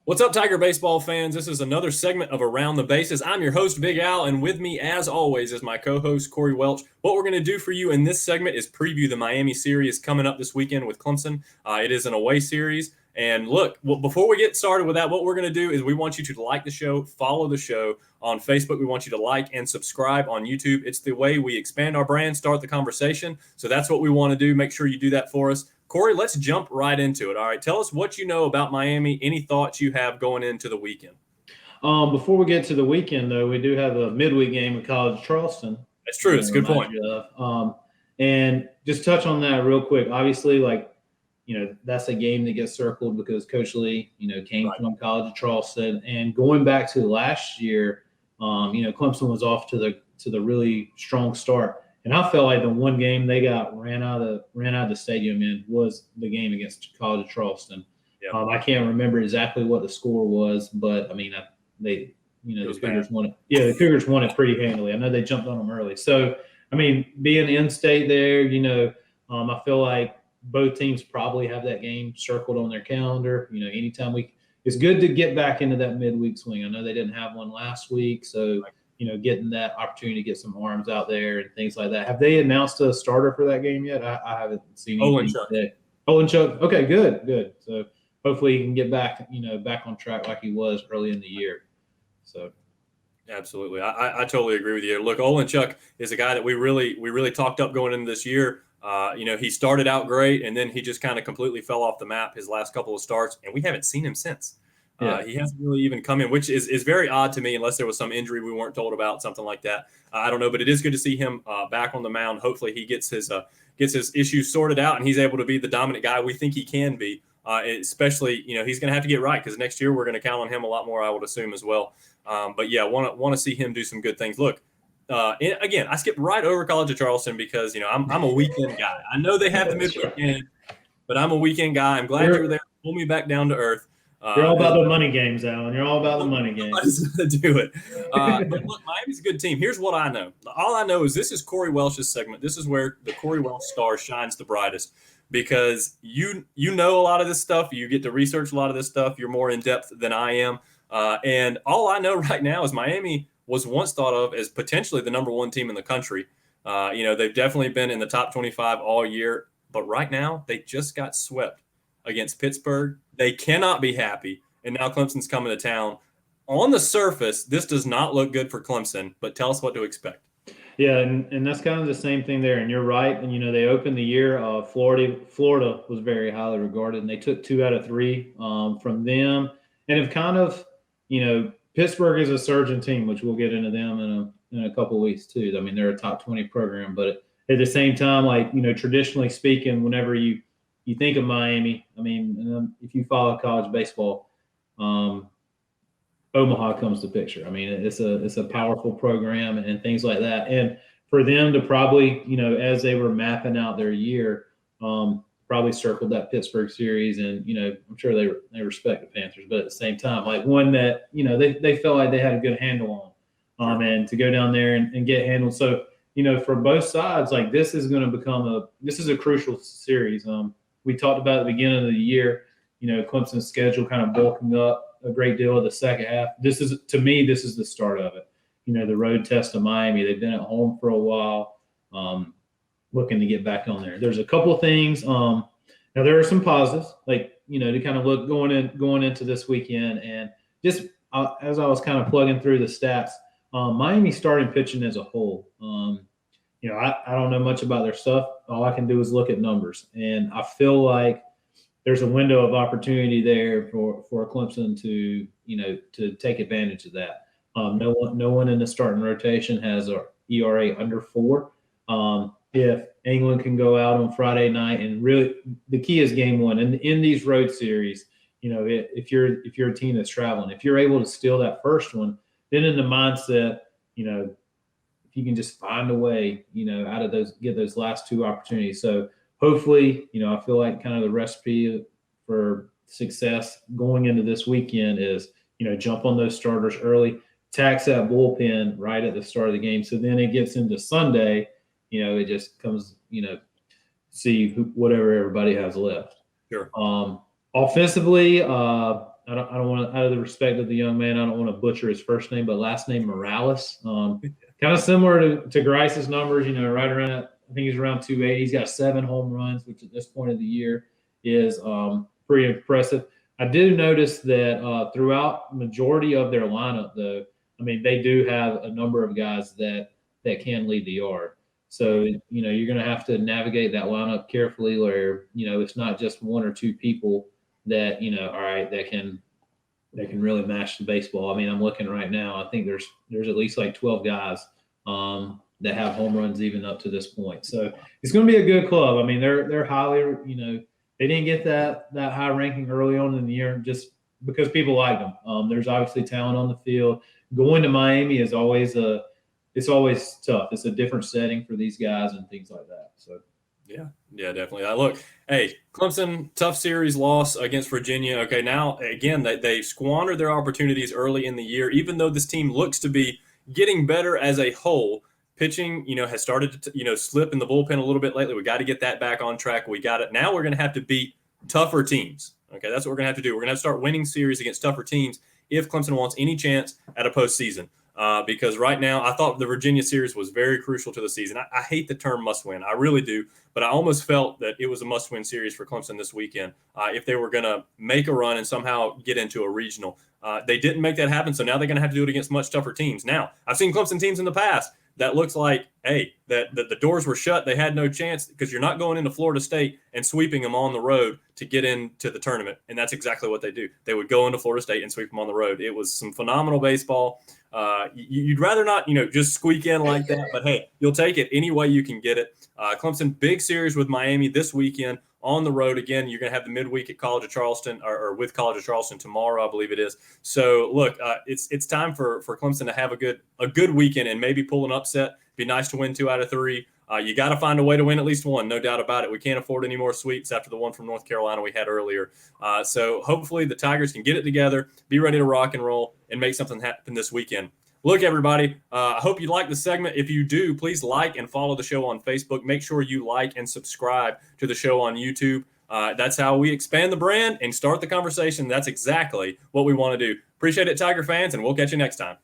What's up, Tiger baseball fans? This is another segment of Around the Bases. I'm your host, Big Al, and with me, as always, is my co-host, Corey Welch. What we're going to do for you in this segment is preview the Miami series coming up this weekend with Clemson. It is an away series. And look, before we get started with that, what we're going to do is we want you to like the show, follow the show on Facebook. We want you to like and subscribe on YouTube. It's the way we expand our brand, start the conversation. So that's what we want to do. Make sure you do that for us. Corey, let's jump right into it. All right, tell us what you know about Miami. Any thoughts you have going into the weekend? Before we get to the weekend, though, we do have a midweek game with College Charleston. That's true. It's a good point. And just touch on that real quick. Obviously, that's a game that gets circled because Coach Lee, came from College of Charleston. And going back to last year, Clemson was off to the really strong start. And I felt like the one game they got ran out of the stadium in was the game against College of Charleston. Yep. I can't remember exactly what the score was, but I mean, the Cougars won it. Yeah, the Cougars won it pretty handily. I know they jumped on them early. So, I mean, being in state there, I feel like both teams probably have that game circled on their calendar. Anytime it's good to get back into that midweek swing. I know they didn't have one last week, so. Getting that opportunity to get some arms out there and things like that. Have they announced a starter for that game yet? I haven't seen anything today. Chuck. Okay, good. So hopefully he can get back, back on track like he was early in the year. So. Absolutely. I totally agree with you. Look, Chuck is a guy that we really talked up going into this year. He started out great, and then he just kind of completely fell off the map his last couple of starts, and we haven't seen him since. Yeah. He hasn't really even come in, which is very odd to me, unless there was some injury we weren't told about, something like that. I don't know, but it is good to see him back on the mound. Hopefully he gets his issues sorted out and he's able to be the dominant guy we think he can be. Especially, he's going to have to get right because next year we're going to count on him a lot more, I would assume, as well. But yeah, want to see him do some good things. Look, again, I skipped right over College of Charleston because I'm a weekend guy. I know they have the midweek game, but I'm a weekend guy. I'm glad you were there. Pull me back down to earth. You're all about the money games, Alan. You're all about the money games. Nobody's going to do it. But look, Miami's a good team. Here's what I know. All I know is this is Corey Welch's segment. This is where the Corey Welch star shines the brightest because you know a lot of this stuff. You get to research a lot of this stuff. You're more in depth than I am. And all I know right now is Miami was once thought of as potentially the number one team in the country. They've definitely been in the top 25 all year. But right now, they just got swept against Pittsburgh. They cannot be happy. And now Clemson's coming to town. On the surface, this does not look good for Clemson, but tell us what to expect. Yeah, and that's kind of the same thing there. And you're right. And, they opened the year, Florida was very highly regarded, and they took 2 out of 3 from them. And have kind of, Pittsburgh is a surging team, which we'll get into them in a couple of weeks too. I mean, they're a top 20 program, but at the same time, traditionally speaking, whenever you think of Miami, I mean, if you follow college baseball, Omaha comes to picture. I mean, it's a powerful program and things like that. And for them to probably, as they were mapping out their year, probably circled that Pittsburgh series. And, I'm sure they respect the Panthers, but at the same time, one that, they felt like they had a good handle on, and to go down there and get handled. So, for both sides, this is going to become this is a crucial series. We talked about at the beginning of the year, Clemson's schedule kind of bulking up a great deal of the second half. This is the start of it. The road test of Miami. They've been at home for a while, looking to get back on there. There's a couple of things. Now there are some positives, to kind of look going into this weekend, and just as I was kind of plugging through the stats, Miami starting pitching as a whole. I don't know much about their stuff. All I can do is look at numbers. And I feel like there's a window of opportunity there for Clemson to take advantage of that. No one in the starting rotation has an ERA under 4. If England can go out on Friday night, and really the key is game one. And in these road series, if you're a team that's traveling, if you're able to steal that first one, then in the mindset, if you can just find a way, out of those, get those last 2 opportunities. So hopefully, I feel like kind of the recipe for success going into this weekend is, jump on those starters early, tax that bullpen right at the start of the game. So then it gets into Sunday, it just comes, see whatever everybody has left. Sure. Offensively, I don't want to, out of the respect of the young man, I don't want to butcher his first name, but last name Morales. Kind of similar to Grice's numbers, right around, I think he's around 280. He's got 7 home runs, which at this point of the year is pretty impressive. I do notice that throughout majority of their lineup, though, I mean, they do have a number of guys that can lead the yard. So, you're going to have to navigate that lineup carefully where, it's not just 1 or 2 people that, all right, that can really mash the baseball. I mean, I'm looking right now. I think there's at least like 12 guys that have home runs even up to this point. So it's going to be a good club. I mean, they're highly, they didn't get that high ranking early on in the year just because people like them. There's obviously talent on the field. Going to Miami is always it's always tough. It's a different setting for these guys and things like that. So. Yeah, definitely. Look, hey, Clemson, tough series loss against Virginia. Okay, now, again, they squandered their opportunities early in the year, even though this team looks to be getting better as a whole. Pitching, has started to, slip in the bullpen a little bit lately. We got to get that back on track. We got it. Now we're going to have to beat tougher teams. Okay, that's what we're going to have to do. We're going to have to start winning series against tougher teams if Clemson wants any chance at a postseason. Because right now, I thought the Virginia series was very crucial to the season. I hate the term must win. I really do. But I almost felt that it was a must win series for Clemson this weekend if they were going to make a run and somehow get into a regional. They didn't make that happen. So now they're going to have to do it against much tougher teams. Now, I've seen Clemson teams in the past that looks like, hey, that the doors were shut. They had no chance because you're not going into Florida State and sweeping them on the road to get into the tournament. And that's exactly what they do. They would go into Florida State and sweep them on the road. It was some phenomenal baseball. You'd rather not, just squeak in like that. But, hey, you'll take it any way you can get it. Clemson, big series with Miami this weekend on the road. Again, you're going to have the midweek at College of Charleston or with College of Charleston tomorrow, I believe it is. So, look, it's time for Clemson to have a good weekend and maybe pull an upset. Be nice to win 2 out of 3. You got to find a way to win at least one, no doubt about it. We can't afford any more sweeps after the one from North Carolina we had earlier. So hopefully the Tigers can get it together, be ready to rock and roll, and make something happen this weekend. Look, everybody, I hope you like the segment. If you do, please like and follow the show on Facebook. Make sure you like and subscribe to the show on YouTube. That's how we expand the brand and start the conversation. That's exactly what we want to do. Appreciate it, Tiger fans, and we'll catch you next time.